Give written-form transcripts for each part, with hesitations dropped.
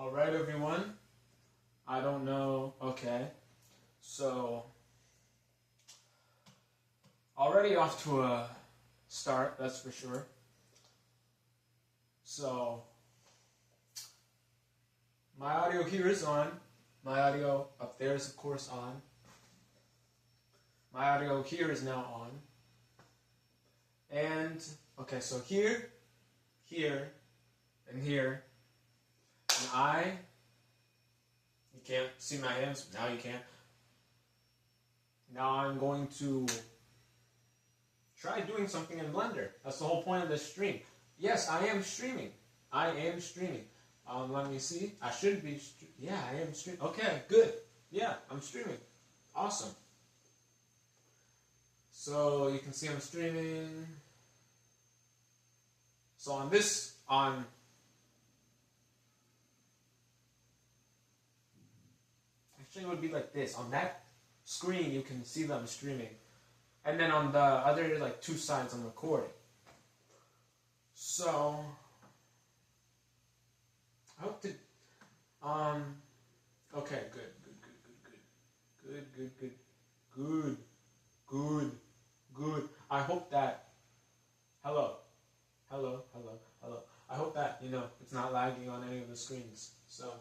Alright, everyone. I don't know. Okay. So, already off to a start, that's for sure. So, my audio here is on. My audio up there is, of course, on. My audio here is now on. And, okay, so here, and here. And you can't see my hands, now you can. Now I'm going to try doing something in Blender. That's the whole point of this stream. Yes, I am streaming. Let me see. I should be, yeah, I am streaming. Okay, good. Yeah, I'm streaming. Awesome. So you can see I'm streaming. So actually it would be like this. On that screen you can see that I'm streaming. And then on the other two sides I'm recording. So I hope to okay, good. I hope that hello. I hope that, it's not lagging on any of the screens. So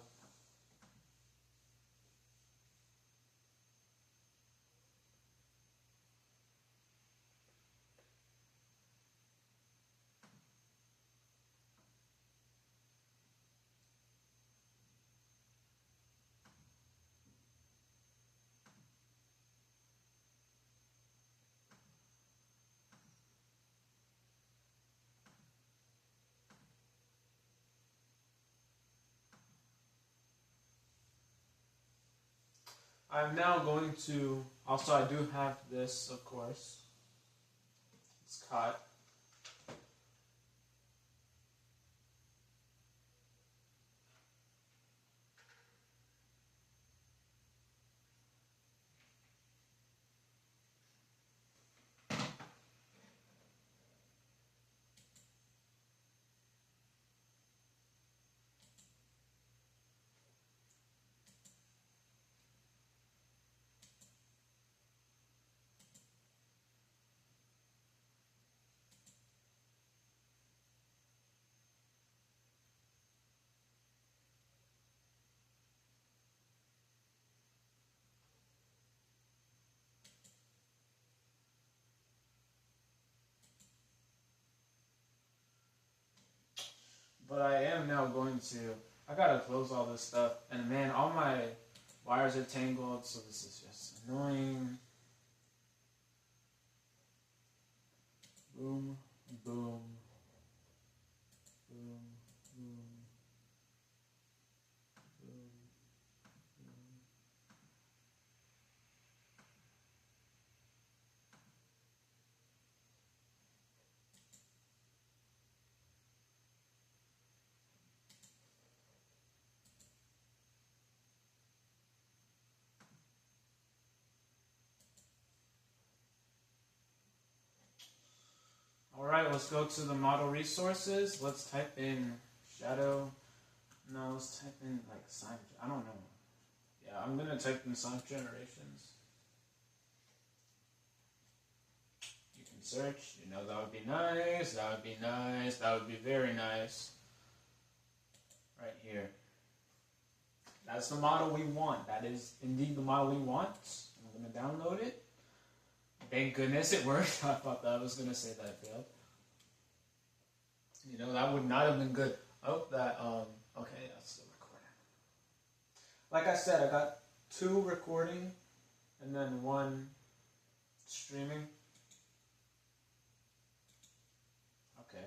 I'm now going to, also I do have this, of course. It's cut. But I am now going to, I gotta close all this stuff. And man, all my wires are tangled, so this is just annoying. Boom, boom, boom, boom, boom. Alright, let's go to the model resources. Let's type in shadow. No, let's type in sign. I don't know. Yeah, I'm gonna type in Sonic Generations. You can search. That would be nice. That would be nice. That would be very nice. Right here. That's the model we want. That is indeed the model we want. I'm gonna download it. Thank goodness it worked. I thought that I was gonna say that it failed. That would not have been good. I hope that, okay, that's the recording. Like I said, I got 2 recording and then 1 streaming. Okay.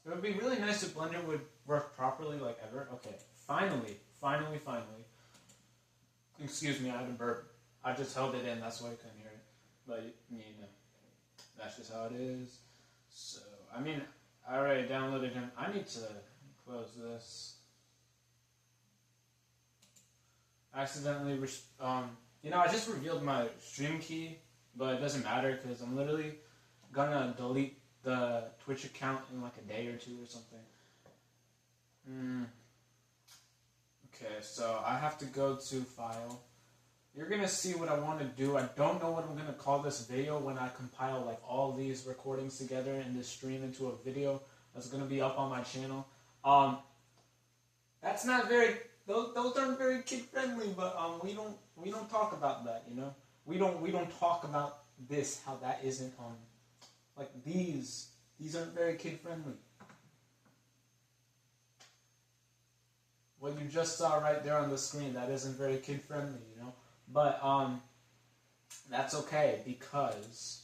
It would be really nice if Blender would work properly like ever. Okay, finally. Excuse me, I had a burp. I just held it in, that's why I couldn't hear it. But, you know, that's just how it is. So, I mean, I already downloaded him. I need to close this. Accidentally, you know, I just revealed my stream key, but it doesn't matter because I'm literally gonna delete the Twitch account in like a day or two or something. Okay, so I have to go to File. You're gonna see what I want to do. I don't know what I'm gonna call this video when I compile like all these recordings together and this stream into a video that's gonna be up on my channel. That's not very. Those aren't very kid friendly, but we don't talk about that, you know. We don't talk about this, how that isn't like these aren't very kid friendly. What you just saw right there on the screen, that isn't very kid friendly, you know. But that's okay because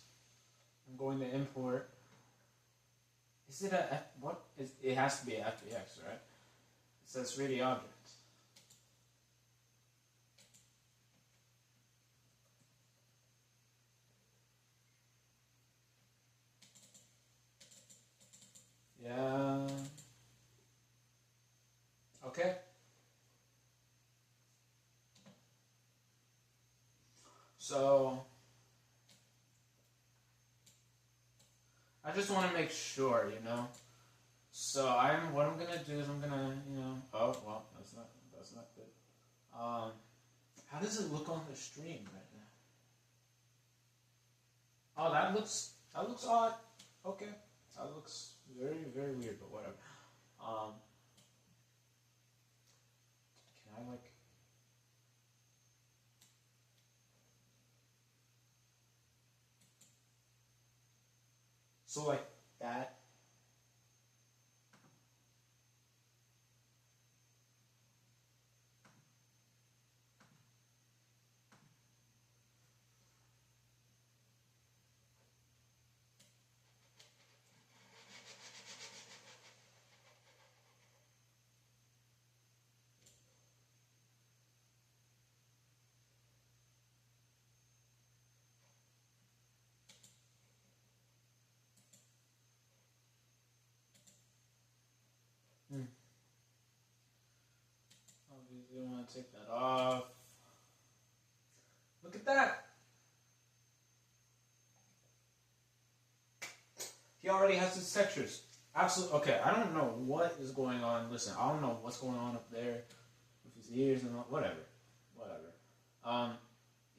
I'm going to import. Is it it has to be After Effects, right? It says 3D object. Yeah. Okay. So I just want to make sure, you know. So what I'm gonna do is I'm gonna, you know. Oh well, that's not good. How does it look on the stream right now? Oh, that looks odd. Okay, that looks very very weird, but whatever. Can I like? So like that. Obviously, I want to take that off. Look at that. He already has his textures. Absolutely. Okay, I don't know what is going on. Listen, I don't know what's going on up there with his ears and all, whatever.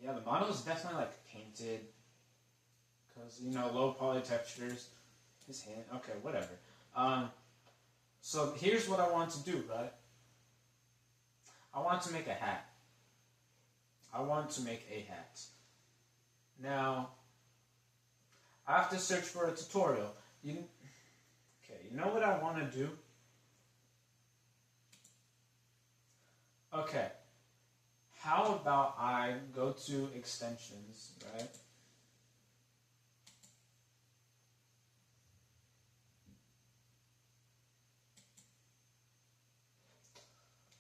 Yeah, the model is definitely like painted because, you know, low poly textures. His hand. Okay, whatever. So here's what I want to do, right? I want to make a hat. Now, I have to search for a tutorial. You know what I want to do? Okay. How about I go to extensions, right?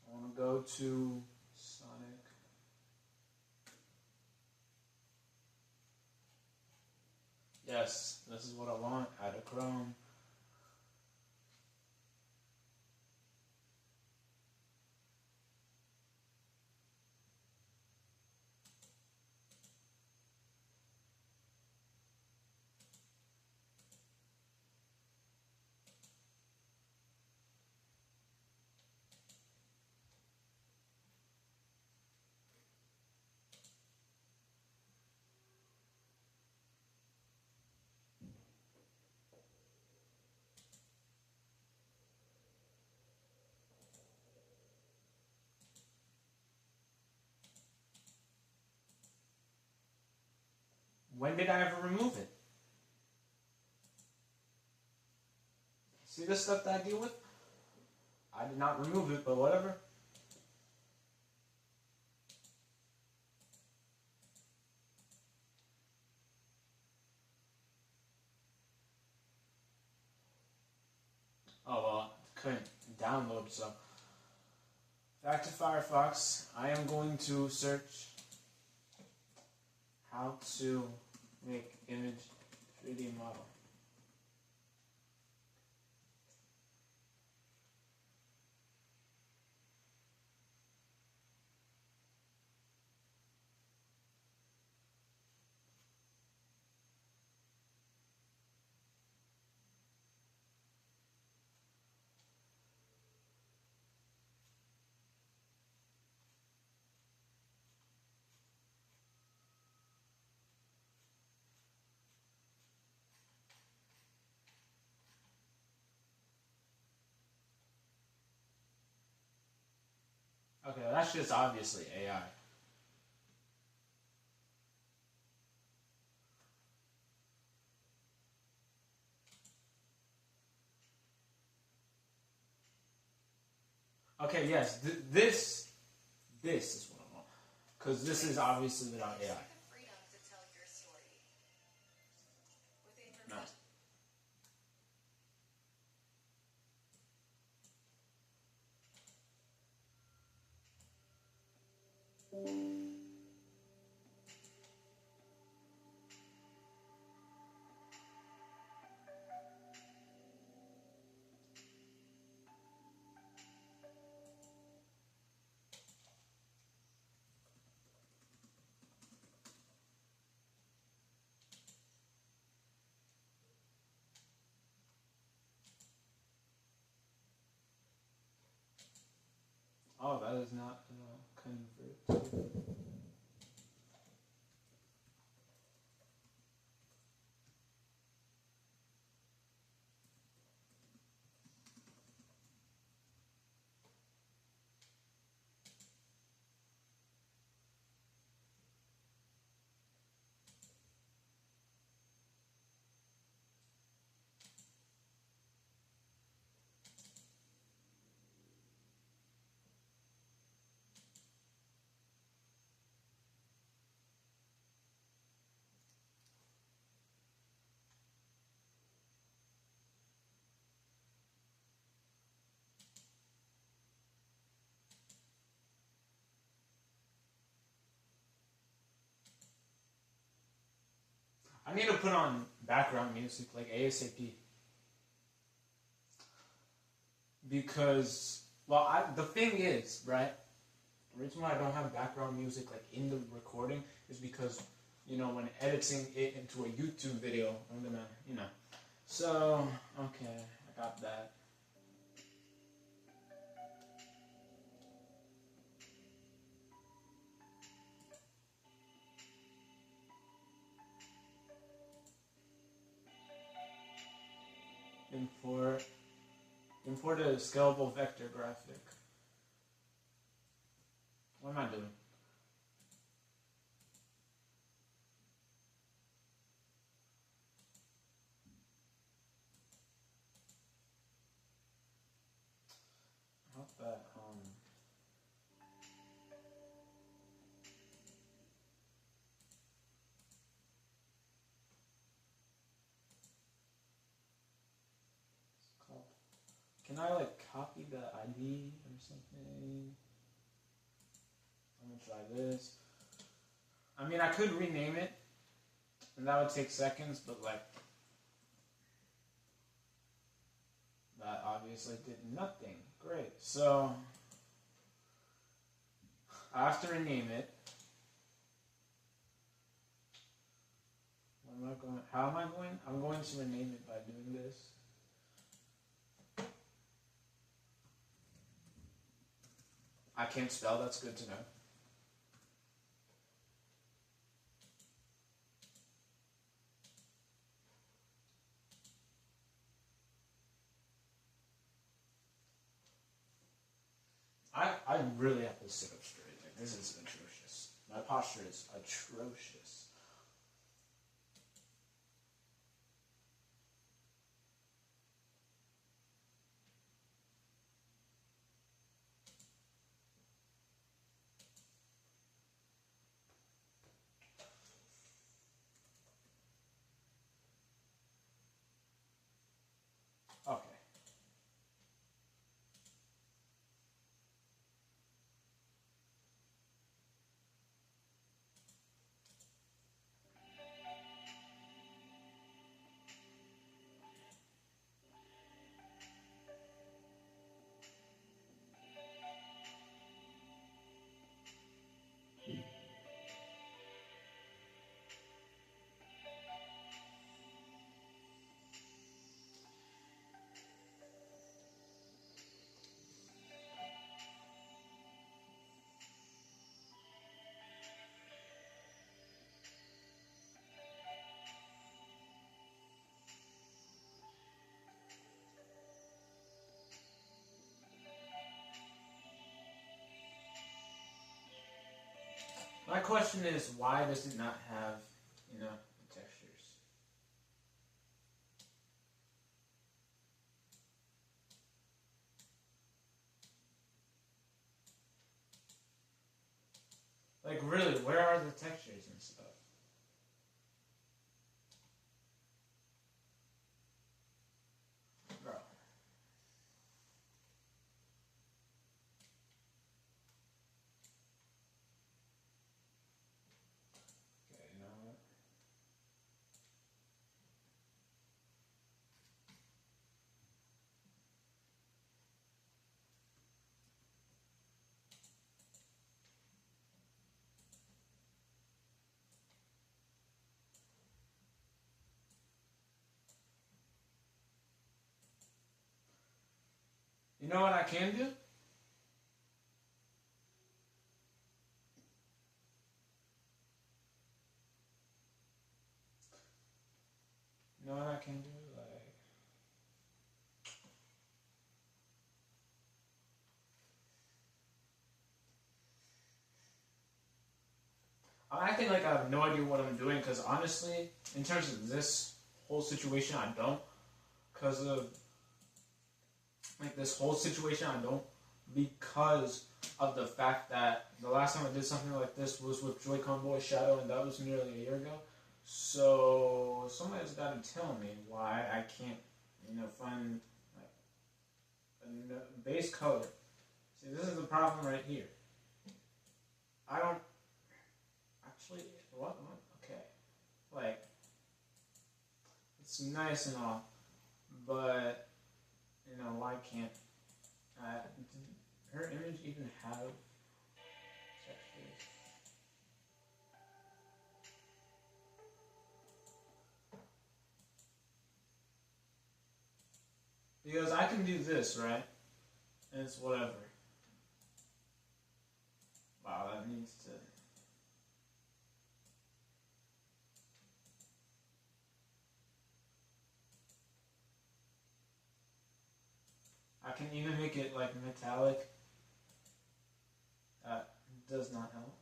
I want to go to Sonic. Yes, this is what I want. Add a Chrome. When did I ever remove it? See the stuff that I deal with? I did not remove it, but whatever. world. So back to Firefox. I am going to search how to make image 3D model. Okay, that's just obviously AI. Okay, yes, this is what I want. Because this is obviously without AI. No. Oh, that is not convert. I need to put on background music like ASAP. Because, well, the thing is, right? The reason why I don't have background music like in the recording is because, you know, when editing it into a YouTube video, I'm gonna, you know. So, okay, I got that. Import a scalable vector graphic. What am I doing? I hope that, it's called. Can I like copy the ID or something? I'm gonna try this. I mean, I could rename it, and that would take seconds, but like, that obviously did nothing. Great. So, I have to rename it. What am I going? How am I going? I'm going to rename it by doing this. I can't spell. That's good to know. I really have to sit up straight. Like, this is atrocious. My posture is atrocious. Okay. My question is, why does it not have, the textures? Like, really, where are the textures and stuff? Bro. Okay, you know what? You know what I can do? You know what I can do? I'm acting like I have no idea what I'm doing, because honestly, in terms of this whole situation, I don't. Because of, like, this whole situation, I don't. Because of the fact that the last time I did something like this was with Joy-Con Boy Shadow, and that was nearly a year ago. So, somebody's got to tell me why I can't, find, like, a base color. See, this is the problem right here. I don't... Actually, what? Okay. Like, it's nice and all, but, why can't her image even have textures? Because I can do this, right? And it's whatever. Wow, that needs to... I can even make it like metallic. That does not help.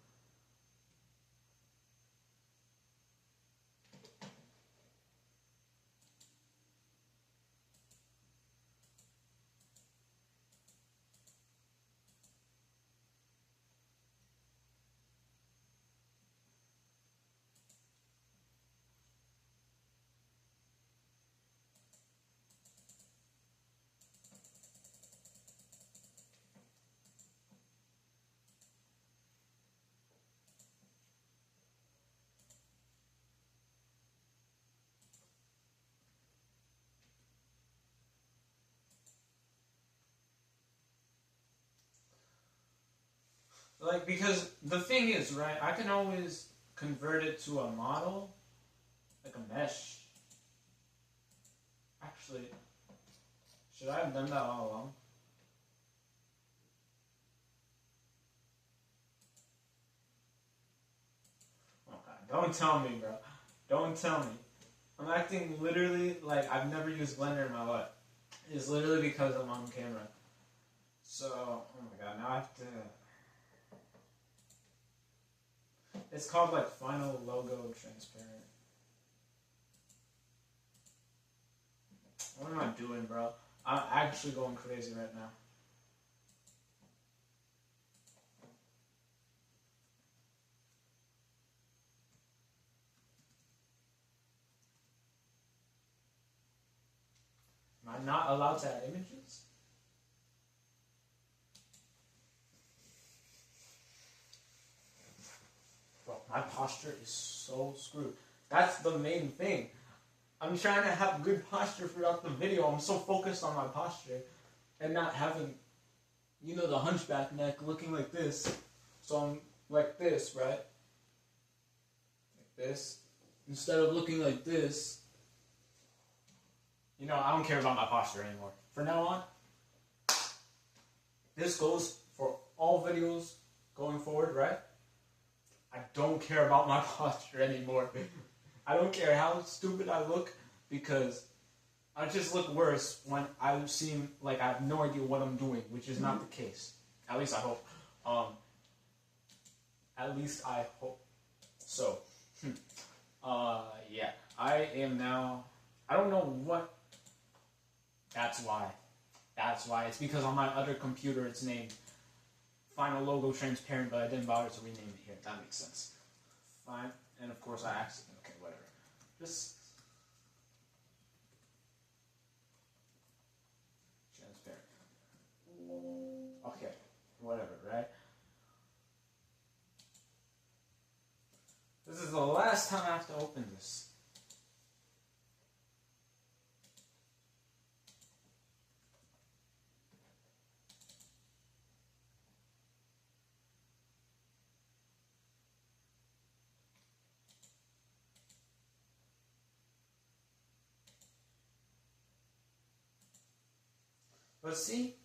Like, because the thing is, right, I can always convert it to a model, like a mesh. Actually, should I have done that all along? Oh God, don't tell me, bro. Don't tell me. I'm acting literally like I've never used Blender in my life. It's literally because I'm on camera. So, oh my God, now I have to... It's called like Final Logo Transparent. What am I doing, bro? I'm actually going crazy right now. Am I not allowed to add images? Bro, my posture is so screwed. That's the main thing. I'm trying to have good posture throughout the video. I'm so focused on my posture and not having, the hunchback neck looking like this. So I'm like this, right? Like this. Instead of looking like this. I don't care about my posture anymore. From now on, this goes for all videos going forward, right? I don't care about my posture anymore. I don't care how stupid I look, because I just look worse when I seem like I have no idea what I'm doing, which is not the case. At least I hope. At least I hope so. Yeah. I am now. I don't know what. That's why. That's why. It's because on my other computer it's named Final Logo Transparent, but I didn't bother to rename it here. That makes sense. Fine. And of course I accidentally. Okay, whatever. Just transparent. Okay, whatever, right? This is the last time I have to open this. But see,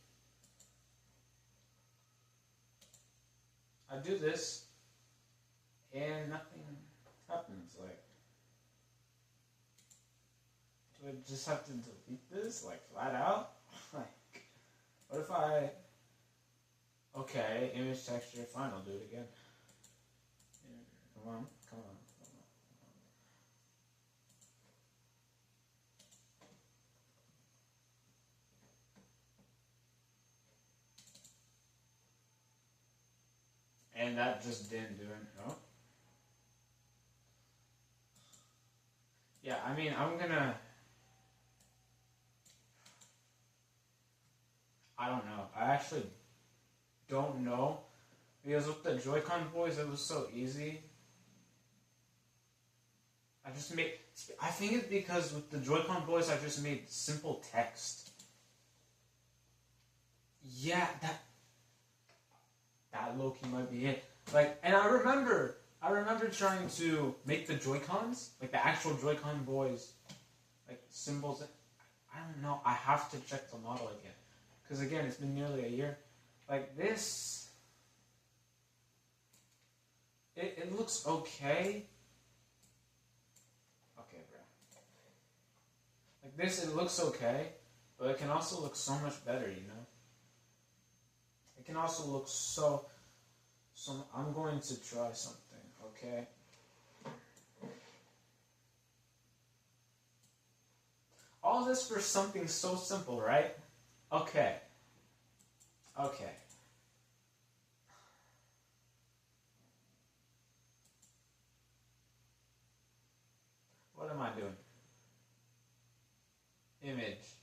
I do this, and nothing happens. Like, do I just have to delete this, like, flat out? Like, what if I... Okay, image texture, fine, I'll do it again. Come on, come on. And that just didn't do it. No. Yeah, I mean, I'm gonna... I don't know. I actually don't know. Because with the Joy-Con boys, it was so easy. I just made... I think it's because with the Joy-Con boys, I just made simple text. Yeah, that low-key might be it. Like, and I remember trying to make the Joy-Cons, like the actual Joy-Con boys, like symbols. I don't know. I have to check the model again, because again, it's been nearly a year. Like this, it looks okay. Okay, bro. Like this, it looks okay, but it can also look so much better, you know. It can also look so. I'm going to try something, okay? All this for something so simple, right? Okay. Okay. What am I doing? Image.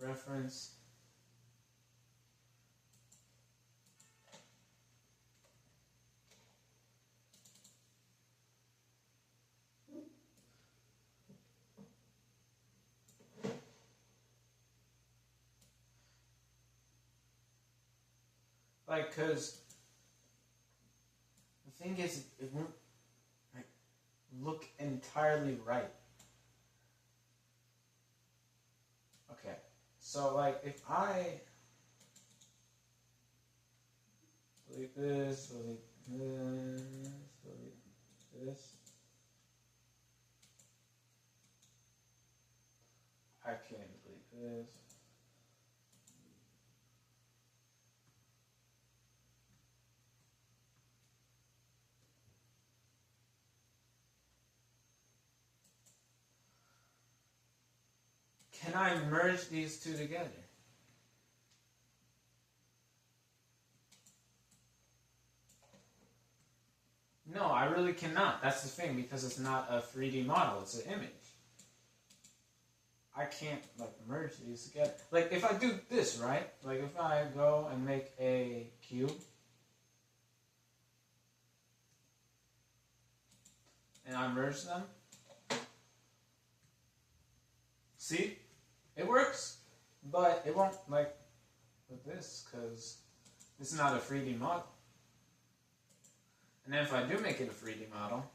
Reference. Like, cause the thing is, it won't like look entirely right. Okay, so like if I delete this, delete this, delete this, I can't delete this. Can I merge these two together? No, I really cannot. That's the thing, because it's not a 3D model, it's an image. I can't like merge these together. Like if I do this, right? Like if I go and make a cube and I merge them, see? It works, but it won't like with this because this is not a 3D model. And then if I do make it a 3D model,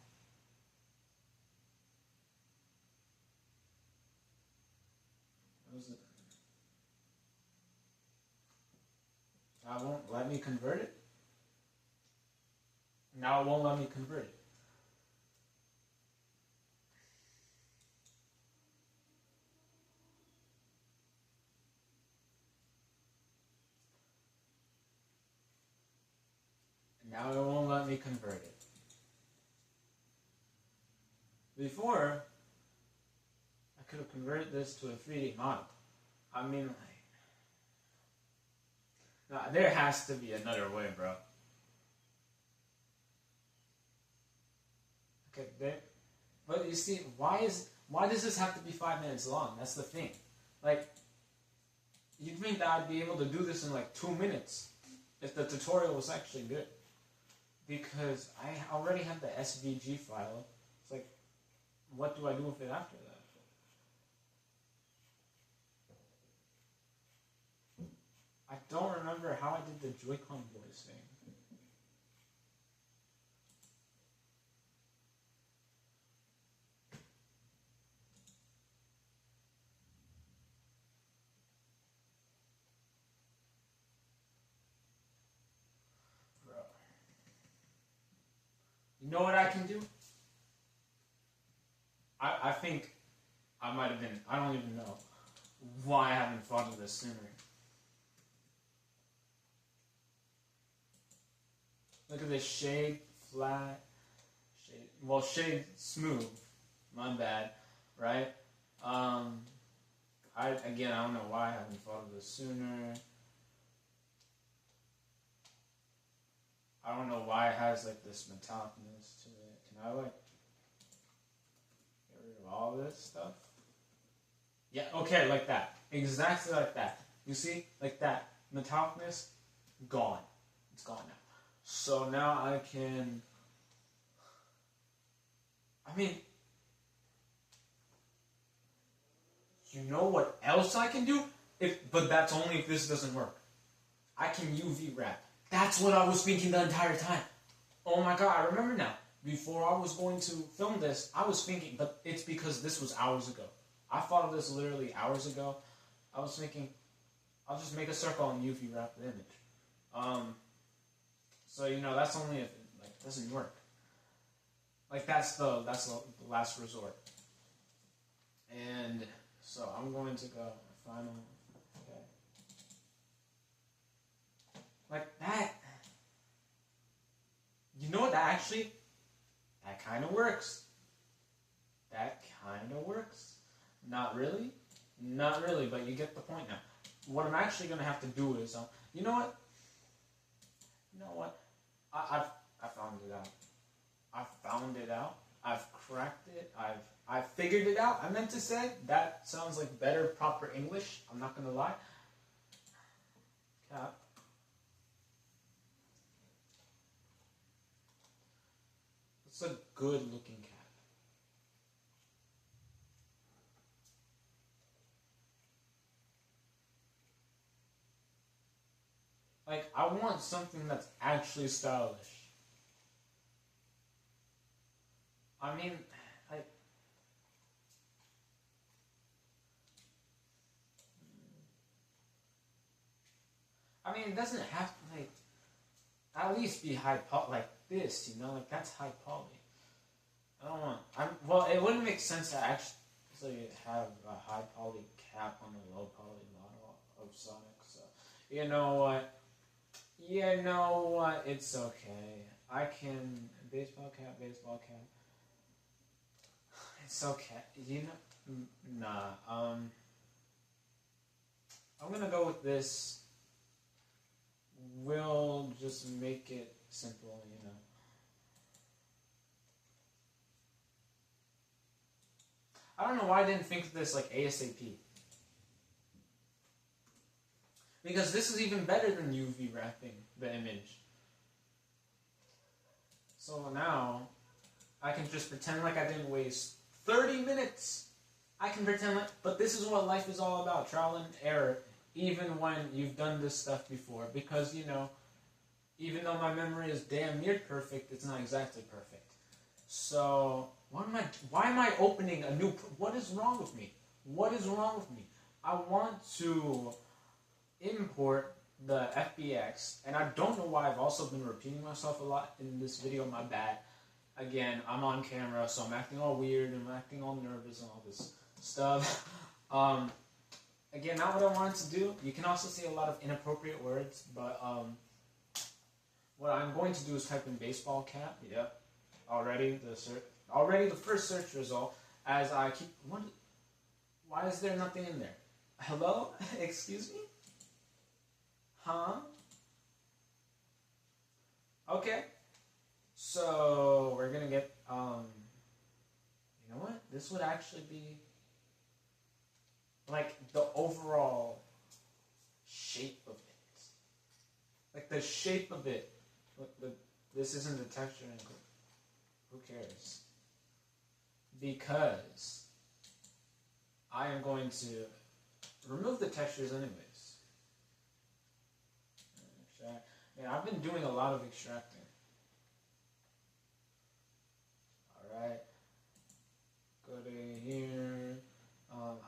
that won't let me convert it. Now it won't let me convert it. Now it won't let me convert it. Before, I could have converted this to a 3D model. I mean, like, nah, there has to be another way, bro. Okay, there. But you see, why does this have to be 5 minutes long? That's the thing. Like, you'd think that I'd be able to do this in like 2 minutes if the tutorial was actually good. Because I already have the SVG file. It's like, what do I do with it after that? I don't remember how I did the Joy-Con voice thing. Bro. You know what I can do? I think I might have been, I don't even know why I haven't thought of this sooner. Look at this shade, flat, shade, well, shade smooth, my bad, right? I don't know why I haven't thought of this sooner. I don't know why it has like this metallicness to it. Can I like get rid of all this stuff? Yeah, okay, like that. Exactly like that. You see? Like that. Metallicness, gone. It's gone now. So now I can... I mean... You know what else I can do? But that's only if this doesn't work. I can UV wrap. That's what I was thinking the entire time. Oh my god, I remember now. Before I was going to film this, I was thinking, but it's because this was hours ago. I thought of this literally hours ago. I was thinking, I'll just make a circle and UV wrap the image. So you know, that's only if it like doesn't work. Like that's the last resort. And so I'm going to go final. Okay. Like that. You know what? That kind of works. That kind of works. Not really. Not really, but you get the point now. What I'm actually going to have to do is, you know what? You know what? I found it out. I found it out. I've cracked it. I've figured it out. I meant to say that sounds like better, proper English. I'm not going to lie. Cap. It's a good looking cap. Like, I want something that's actually stylish. I mean, it doesn't have to, like, at least be high poly, like this, you know? Like, that's high poly. I don't want, well, it wouldn't make sense to actually have a high poly cap on a low poly model of Sonic, so, you know what? You know what? It's okay. I can, baseball cap. It's okay. You know, nah, I'm gonna go with this. We'll just make it simple, you know. I don't know why I didn't think of this like ASAP. Because this is even better than UV wrapping the image. So now, I can just pretend like I didn't waste 30 minutes. I can pretend like, but this is what life is all about, trial and error, even when you've done this stuff before. Because, you know, even though my memory is damn near perfect, it's not exactly perfect. So, why am I opening a new, what is wrong with me? What is wrong with me? I want to import the FBX, and I don't know why I've also been repeating myself a lot in this video, my bad. Again, I'm on camera, so I'm acting all weird, and I'm acting all nervous and all this stuff. Again, not what I wanted to do. You can also see a lot of inappropriate words, but, what I'm going to do is type in baseball cap. Yep. Already the first search result. As I keep, why is there nothing in there? Hello? Excuse me? Huh? Okay. So we're gonna get you know what? This would actually be like the overall shape of it. Like the shape of it. This isn't the texture. Who cares? Because I am going to remove the textures anyways. Extract. Man, I've been doing a lot of extracting. Alright. Go to here.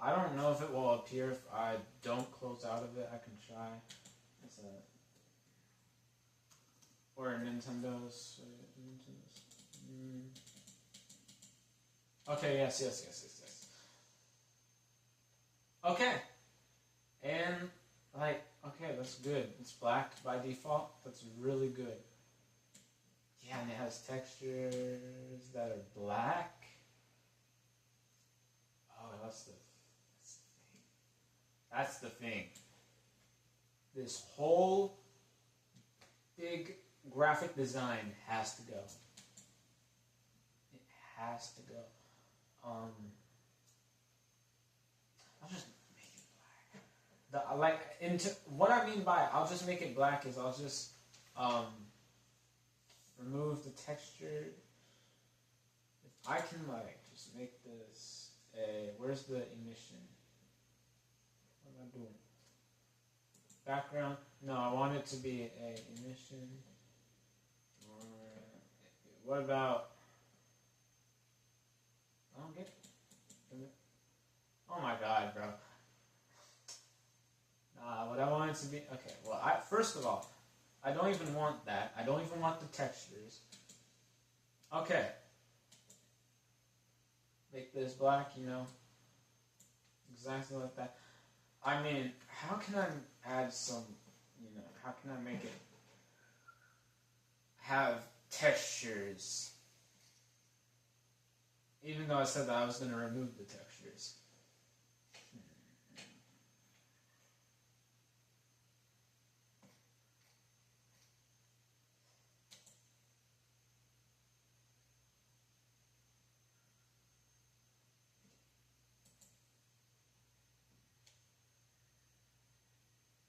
I don't know if it will appear if I don't close out of it. I can try. It's a, or Nintendo's. Okay, yes. Okay. And, like, okay, that's good. It's black by default. That's really good. Yeah, and it has textures that are black. Oh, that's the thing. That's the thing. This whole big graphic design has to go. It has to go. I'll just make it black. What I mean by I'll just make it black is I'll just remove the texture. If I can just make this a, where's the emission? What am I doing? Background? No, I want it to be a emission. What about? I don't get it. Oh my god, bro. Nah, what I want it to be. Okay, well, first of all, I don't even want that. I don't even want the textures. Okay. Make this black, exactly like that. I mean, how can I add some, how can I make it have textures? Even though I said that I was going to remove the textures.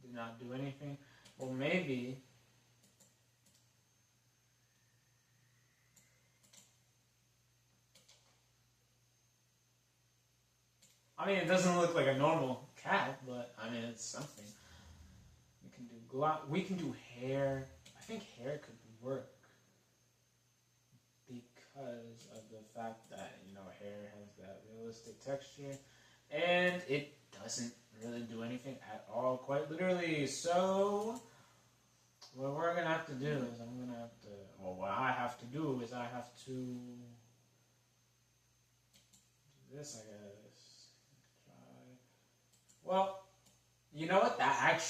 Did not do anything. Well, maybe. I mean, it doesn't look like a normal cat, but I mean, it's something. We can do we can do hair. I think hair could work because of the fact that hair has that realistic texture, and it doesn't really do anything at all, quite literally. So what we're gonna have to do is what I have to do is I have to do this, I guess. Try. Well, you know what? That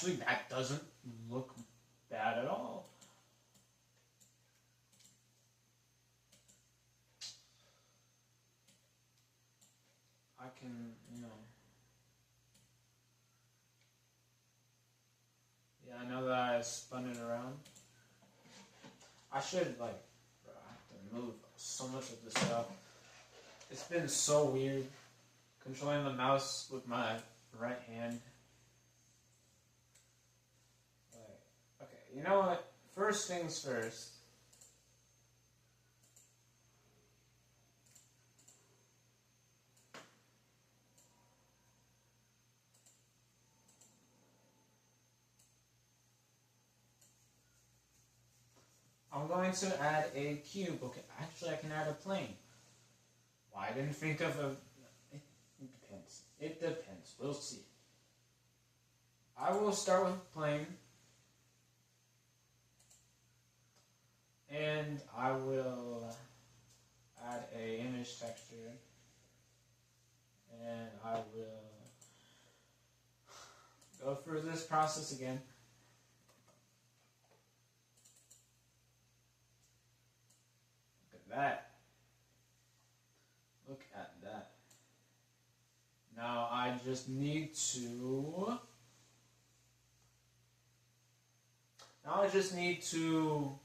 doesn't look bad at all. I can, yeah, I know that I spun it around. I should, bro, I have to move so much of this stuff. It's been so weird controlling the mouse with my right hand. Okay, you know what? First things first. I'm going to add a cube. Okay, actually I can add a plane. Why I didn't think of a... It depends. It depends. We'll see. I will start with a plane. And I will add a image texture. And I will go through this process again. just need to... Now I just need to...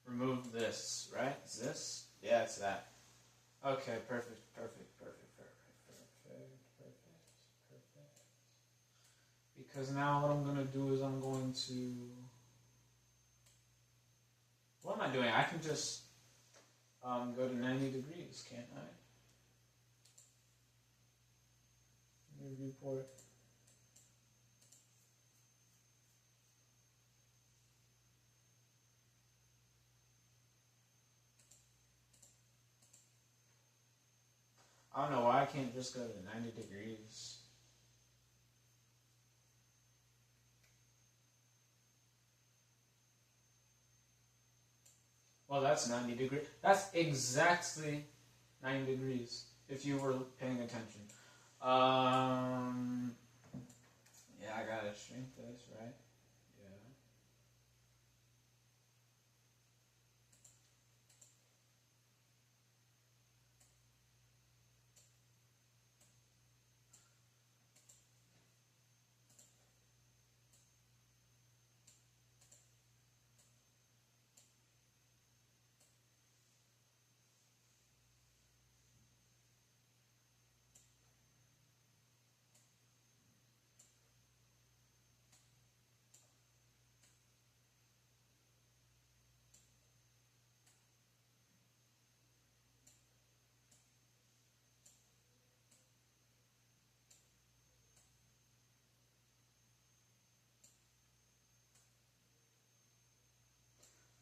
remove this, right? Is this? Yeah, it's that. Okay, perfect. Because now what I'm going to do is I'm going to... What am I doing? I can just go to 90 degrees, can't I? New viewport. I don't know why I can't just go to 90 degrees. Well, that's 90 degrees. That's exactly 90 degrees, if you were paying attention. Yeah, I gotta shrink this, right? Yeah.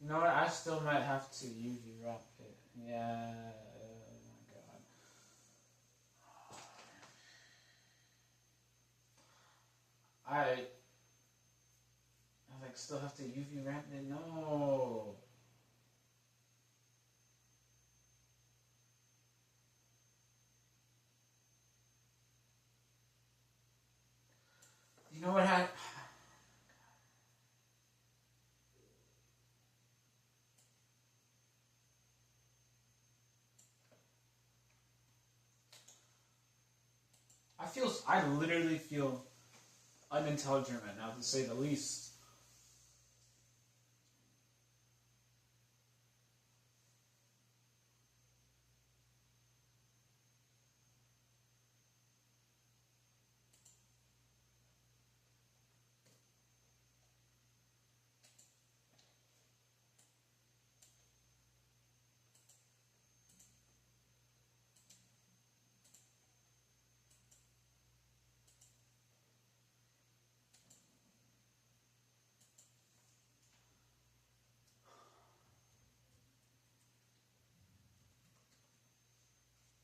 You know what? I still might have to UV wrap it. Yeah. Oh my god. I like still have to UV wrap it. No. You know what? I literally feel unintelligent right now, to say the least.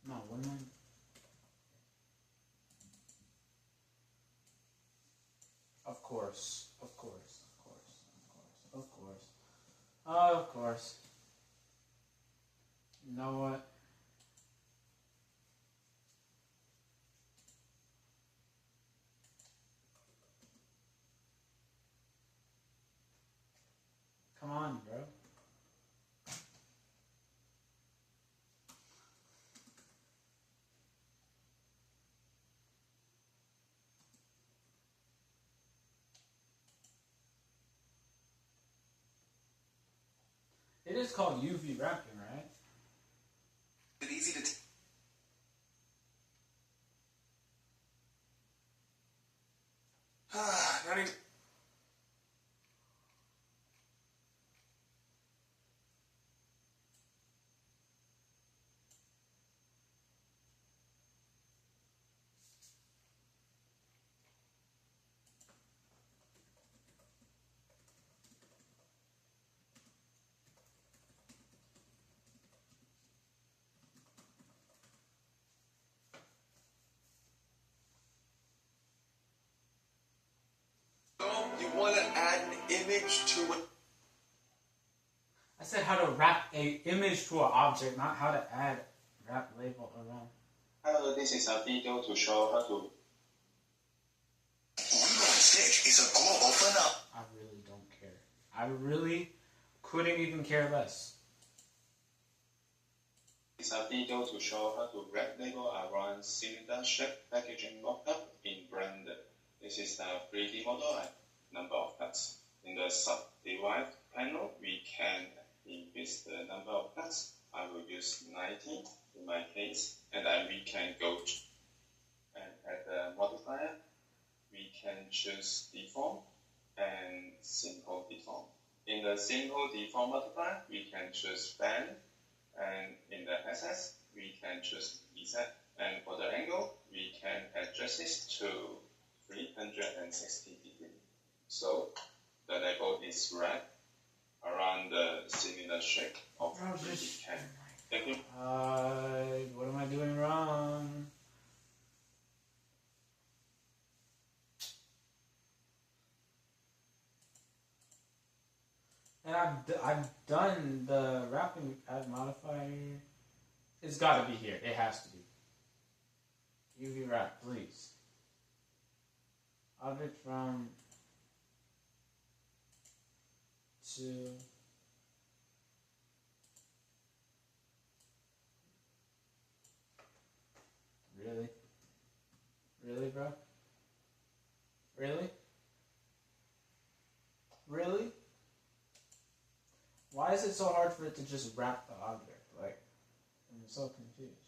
No, what am I? Of course. You know what? Come on, bro. It is called UV wrapping, right? It's easy to running. You want to add an image to it. I said how to wrap a image to an object, not how to add wrap label around. Hello, this is a video to show how to. Stitch is a global phenomenon. I really don't care. I really couldn't even care less. It's a video to show how to wrap label around cylinder shaped packaging mock-up in Blender. This is the 3D model and number of cuts. In the subdivide panel, we can increase the number of cuts. I will use 90 in my case, and then we can go to and at the modifier, we can choose deform and simple deform. In the simple deform modifier, we can choose fan, and in the SS, we can choose EZ. And for the angle, we can adjust this to 360 degrees. So the label is wrapped around the cylinder shape of 3D can. Thank you. What am I doing wrong? And I've done the wrapping add modifier. It's got to be here. It has to be. UV wrap, please. Object from to really? Really, bro? Really? Really? Why is it so hard for it to just wrap the object? Like, I'm so confused.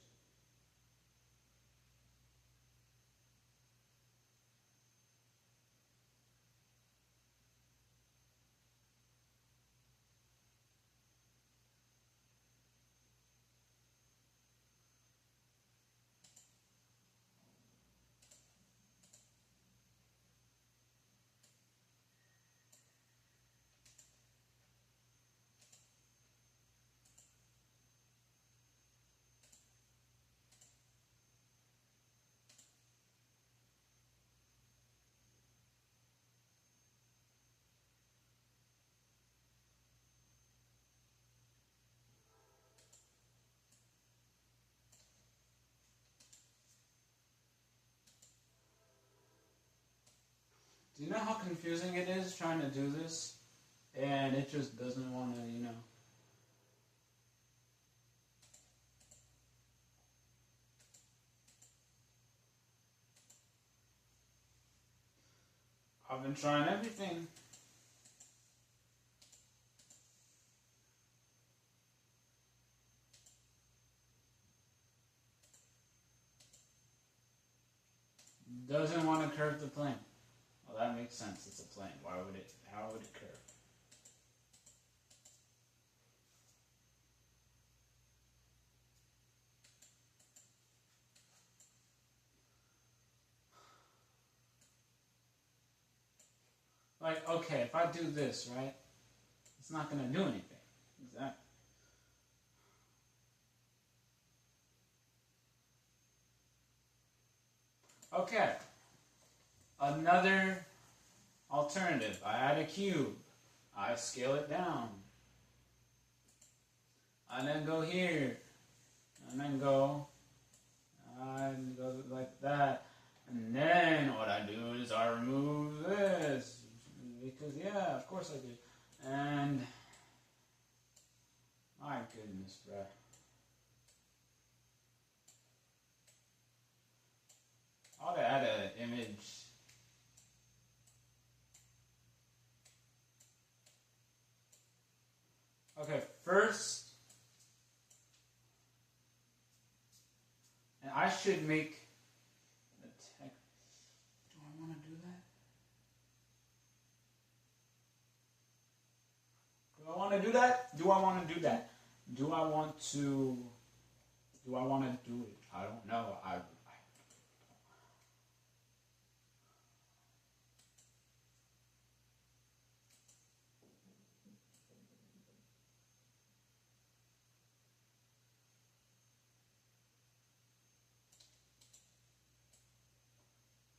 Do you know how confusing it is trying to do this? And it just doesn't want to, you know. I've been trying everything. Doesn't want to curve the plane. Well, that makes sense. It's a plane. Why would it? How would it curve? Like, okay, if I do this, right, it's not going to do anything. Exactly. Okay. Another alternative. I add a cube. I scale it down. I then go here. And then go like that. And then what I do is I remove this. Because, yeah, of course I do. And, my goodness, bruh. I ought to add an image. Okay, first, and I should make the text. Do I want to do that? Do I want to do that? Do I want to do that? Do I want to do it? I don't know.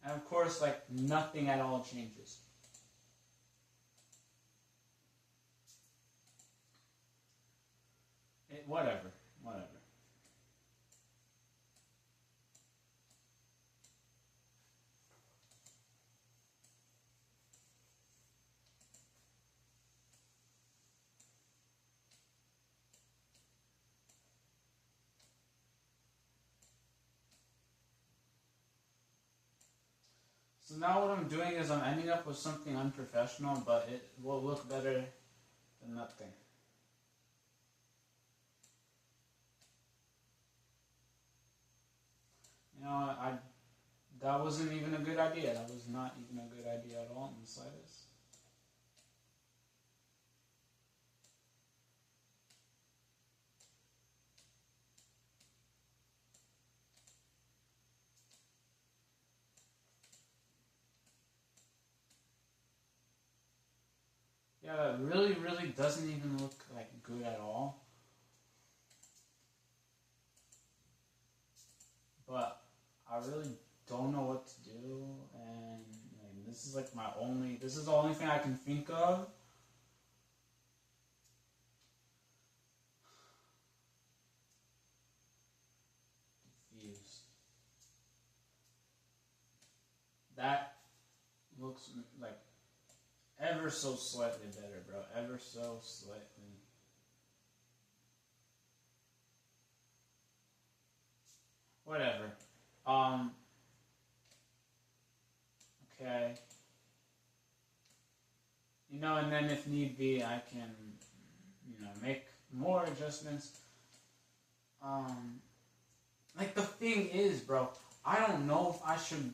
And of course, like, nothing at all changes. Whatever. So now what I'm doing is I'm ending up with something unprofessional, but it will look better than nothing. You know, that wasn't even a good idea. That was not even a good idea at all in the slightest. Yeah, that really, really doesn't even look like good at all. But I really don't know what to do, and like, this is like this is the only thing I can think of. Diffuse. That looks like ever so slightly better, bro. Ever so slightly. Whatever. Okay. You know, and then if need be, I can, make more adjustments. Like the thing is, bro, I don't know if I should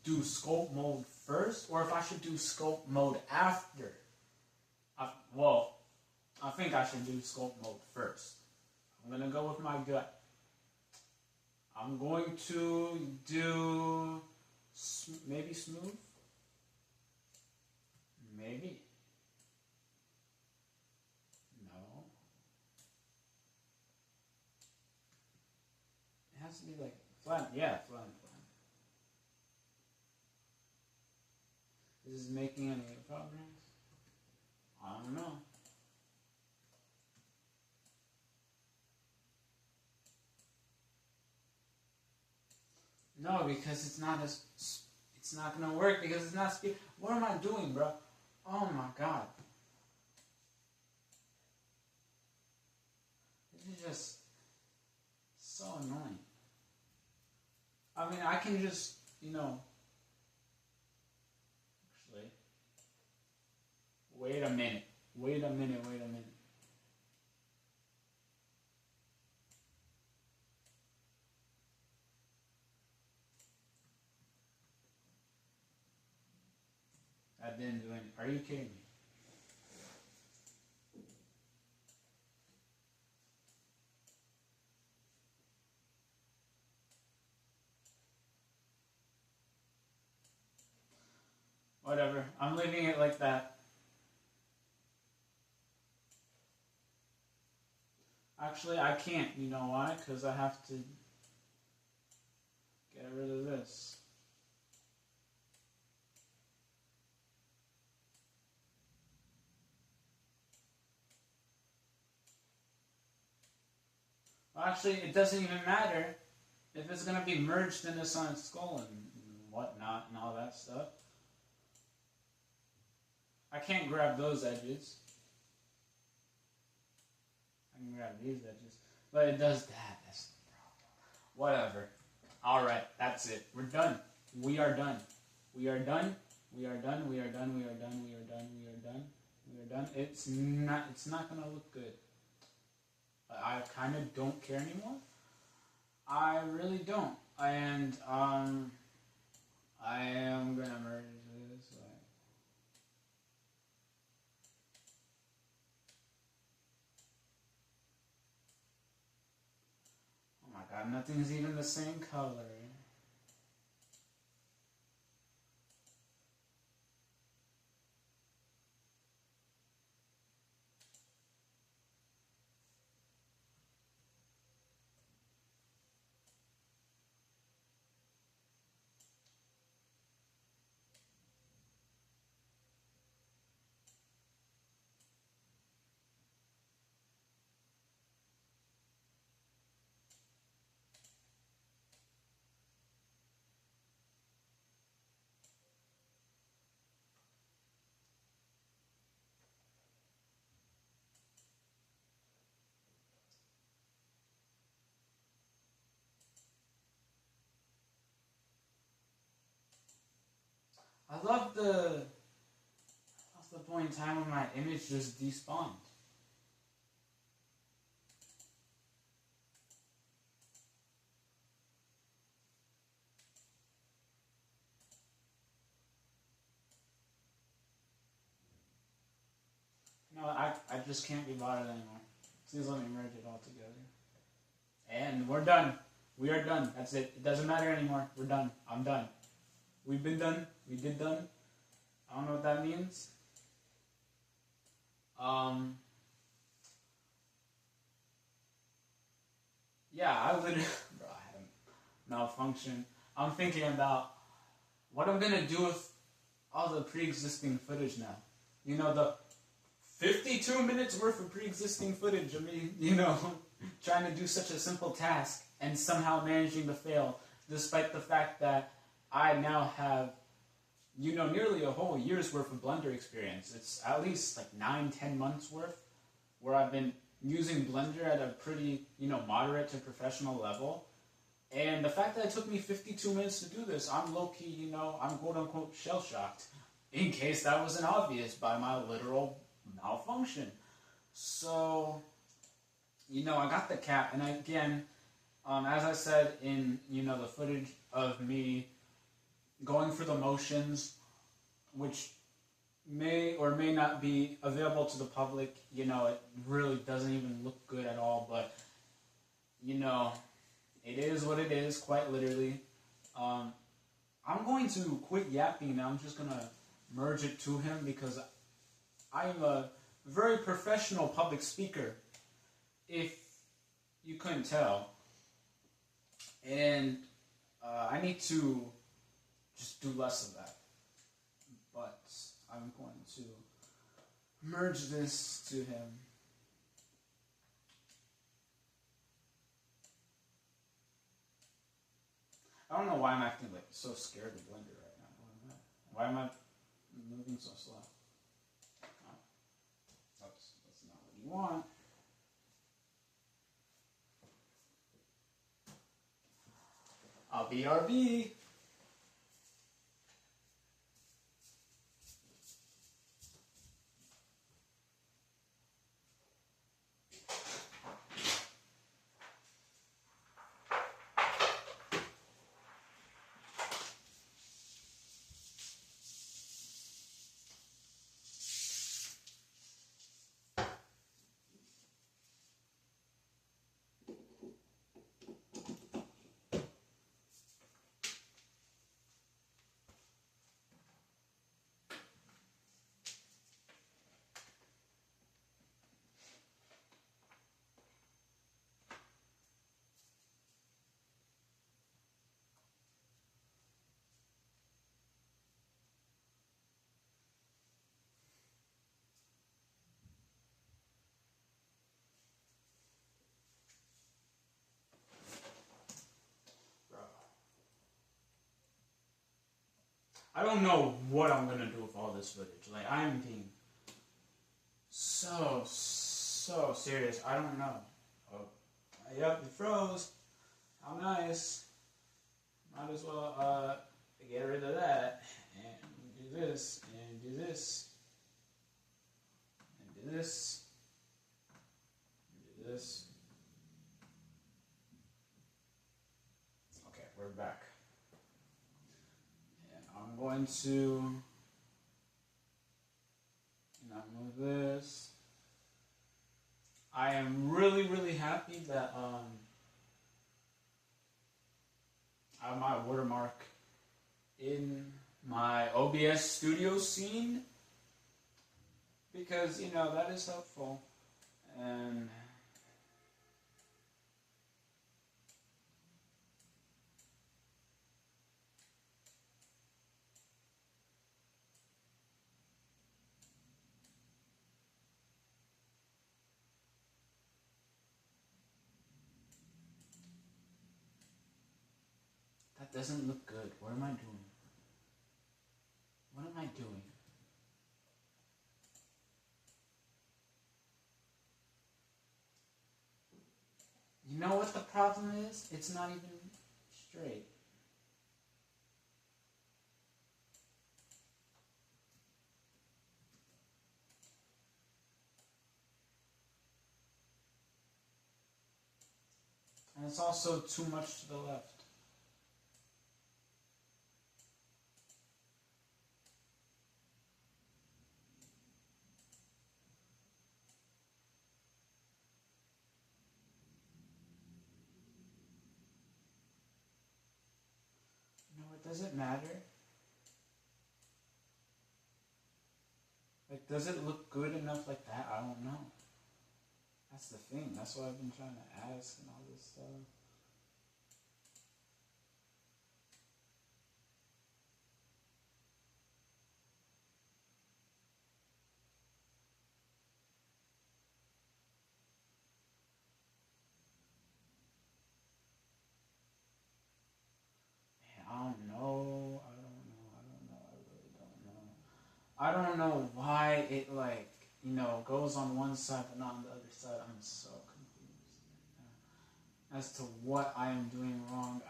do scope mode first or if I should do scope mode after. I think I should do scope mode first. I'm gonna go with my gut. I'm going to do maybe smooth. Maybe. No. It has to be like flat. Yeah, flat. Is this making any progress? I don't know. No, because it's not gonna work because it's not speed. What am I doing, bro? Oh my god. This is just so annoying. I mean, I can just, actually, wait a minute. I didn't do anything. Are you kidding me? Whatever. I'm leaving it like that. Actually, I can't. You know why? Because I have to get rid of this. Well, actually, it doesn't even matter if it's going to be merged into Sonic's skull and whatnot and all that stuff. I can't grab those edges. I can grab these edges. But it does that. That's the problem. Whatever. Alright, that's it. We're done. We are done. We are done. We are done. We are done. We are done. We are done. We are done. We are done. It's not gonna look good. I kind of don't care anymore. I really don't. And I am gonna merge this. Oh my god, nothing's even the same color. I love the point in time when my image just despawned. No, I just can't be bothered anymore. Please let me merge it all together. And we're done. We are done. That's it. It doesn't matter anymore. We're done. I'm done. We've been done. We did done. I don't know what that means. Yeah, I literally, bro, I had a malfunction. I'm thinking about what I'm gonna do with all the pre-existing footage now. You know, the 52 minutes worth of pre-existing footage of me, you know, trying to do such a simple task and somehow managing to fail, despite the fact that I now have, you know, nearly a whole year's worth of Blender experience. It's at least like 9-10 months worth where I've been using Blender at a pretty, you know, moderate to professional level. And the fact that it took me 52 minutes to do this, I'm low-key, you know, I'm quote-unquote shell-shocked. In case that wasn't obvious by my literal malfunction. So, you know, I got the cap, and again, as I said in, you know, the footage of me going through the motions, which may or may not be available to the public, you know, it really doesn't even look good at all, but, you know, it is what it is, quite literally. I'm going to quit yapping now. I'm just going to merge it to him because I am a very professional public speaker, if you couldn't tell. And I need to just do less of that. But I'm going to merge this to him. I don't know why I'm acting like so scared of Blender right now. Why am I moving so slow? Oh, that's not what you want. I'll BRB. I don't know what I'm gonna do with all this footage. Like, I'm being so serious. I don't know. Oh, yep, it froze. How nice. Might as well get rid of that and do this and do this and do this and do this. Okay, we're back. I'm going to, you know, move this. I am really happy that I have my watermark in my OBS studio scene because, you know, that is helpful. And that doesn't look good. What am I doing? What am I doing? You know what the problem is? It's not even straight. And it's also too much to the left. No, it doesn't matter. Like, does it look good enough like that? I don't know. That's the thing. That's what I've been trying to ask and all this stuff. Man, I don't know. I really don't know. I don't know why it, like, goes on one side but not on the other side. I'm so confused right now as to what I am doing wrong.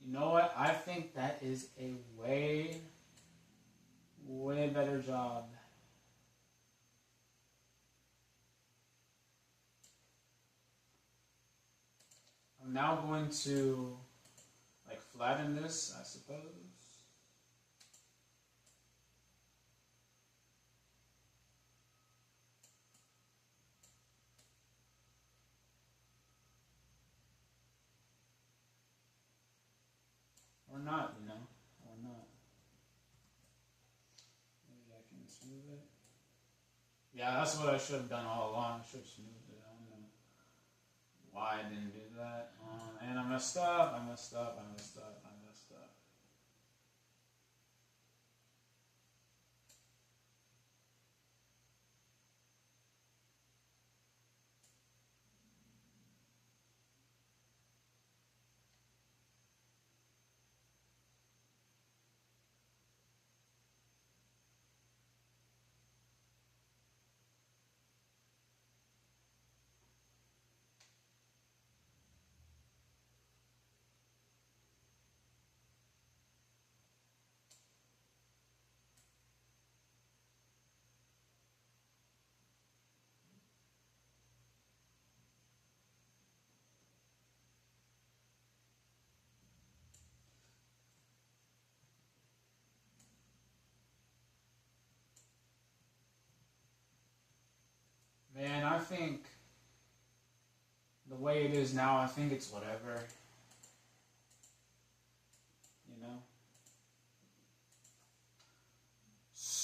You know what? I think that is a way better job. I'm now going to, like, flatten this, I suppose. Or not, or not. Maybe I can smooth it. Yeah, that's what I should have done all along. I should have smoothed it. I don't know why I didn't do that. And I messed up. Man, I think the way it is now, I think it's whatever.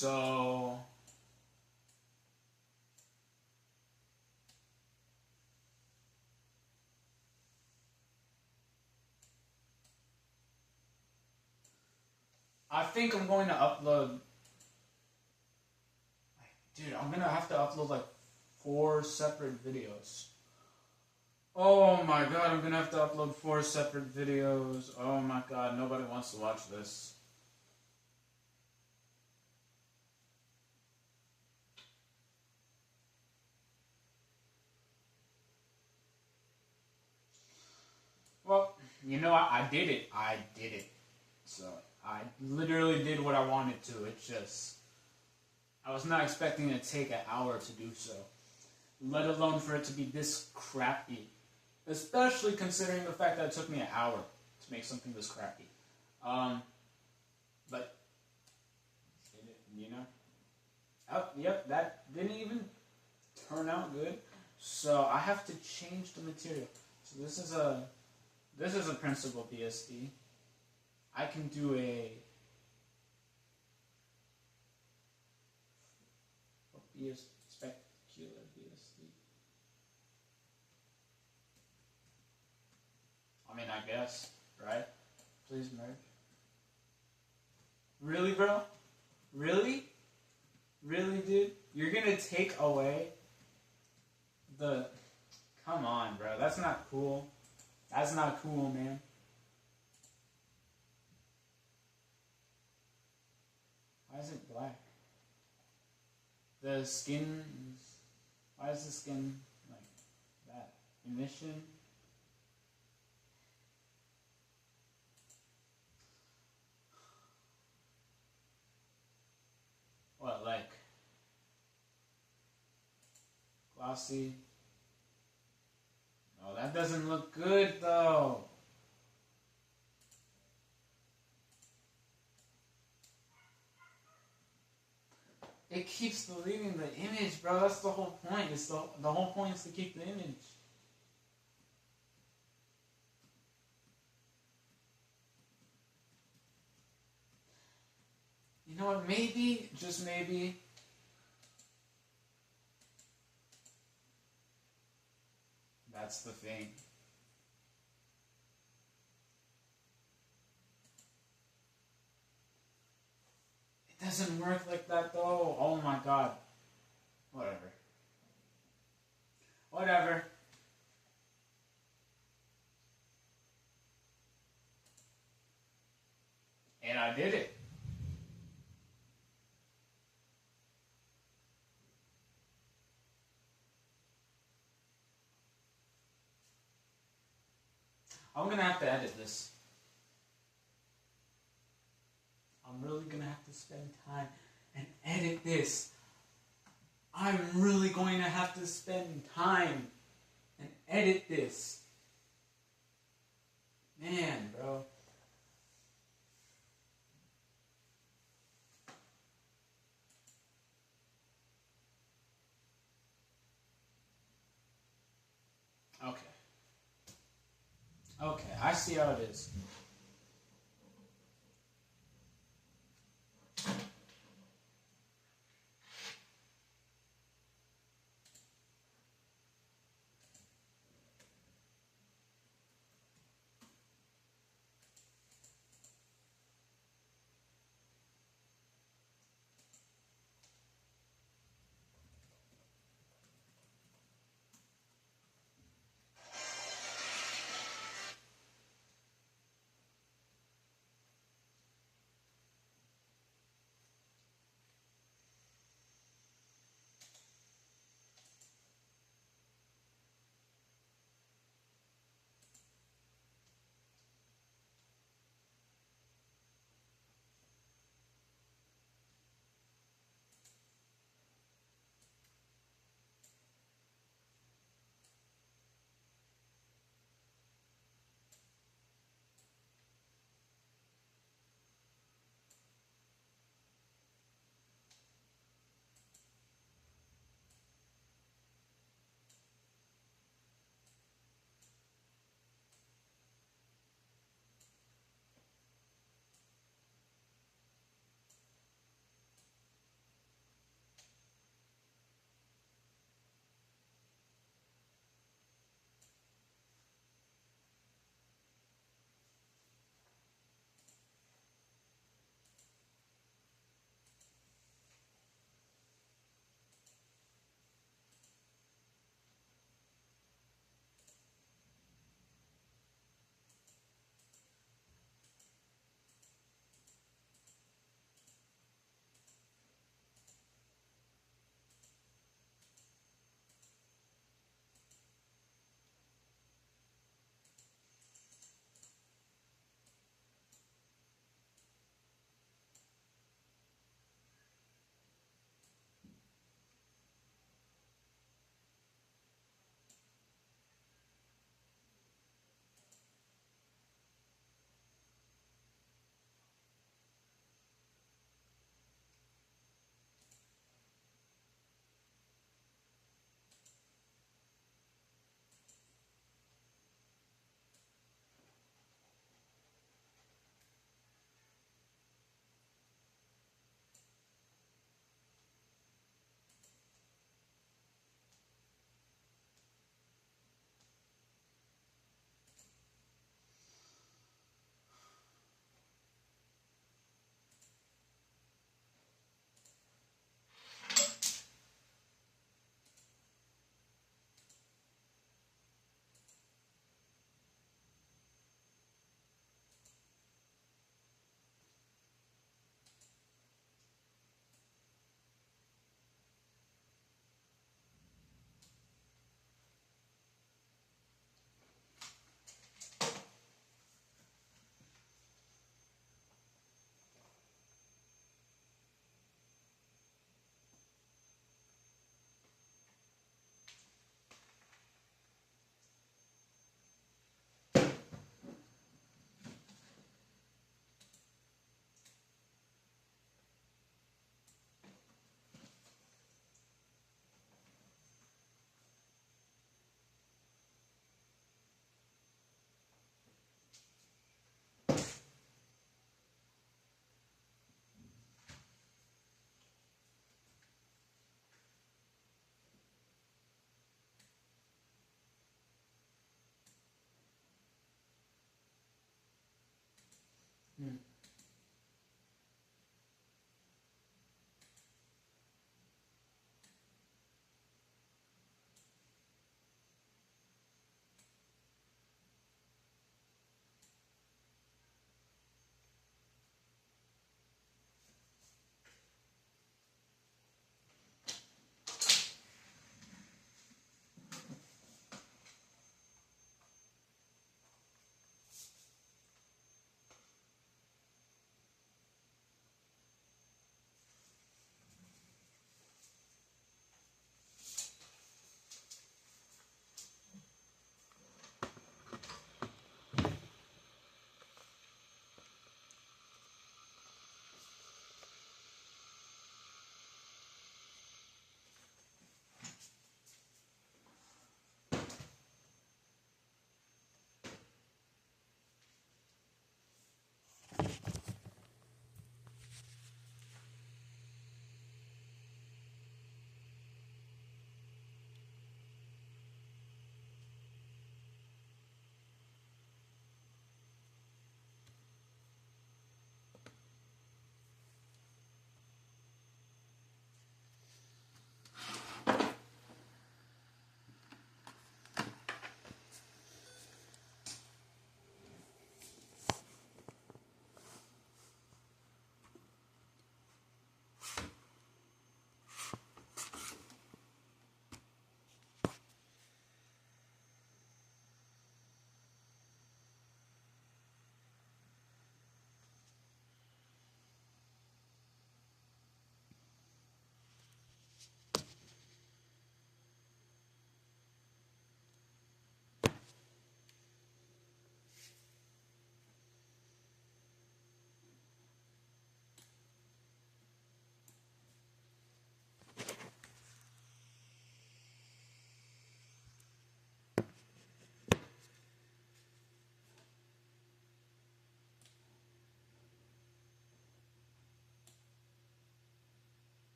So I think I'm going to upload. Dude, I'm going to have to upload like 4 separate videos. Oh my god, I'm going to have to upload 4 separate videos. Oh my god, nobody wants to watch this. Well, I did it. So, I literally did what I wanted to. It's just, I was not expecting it to take an hour to do so. Let alone for it to be this crappy. Especially considering the fact that it took me an hour to make something this crappy. But, oh, yep, that didn't even turn out good. So, I have to change the material. So, this is a principal BSD. I can do a specular BSD. I mean, I guess, right? Please merge. Really, bro? Really? Really, dude? You're gonna take away the... Come on, bro. That's not cool. That's not cool, man. Why is it black? The skin is... Why is the skin like that? Emission? What, like glossy? No, that doesn't look good though. It keeps deleting the image, bro. That's the whole point. It's the whole point is to keep the image. You know what? Maybe, just maybe, that's the thing. It doesn't work like that though. Oh my god. Whatever. Whatever. And I did it. I'm gonna have to edit this. I'm really gonna have to spend time and edit this. I'm really going to have to spend time and edit this. Man, bro. Okay. Okay, I see how it is.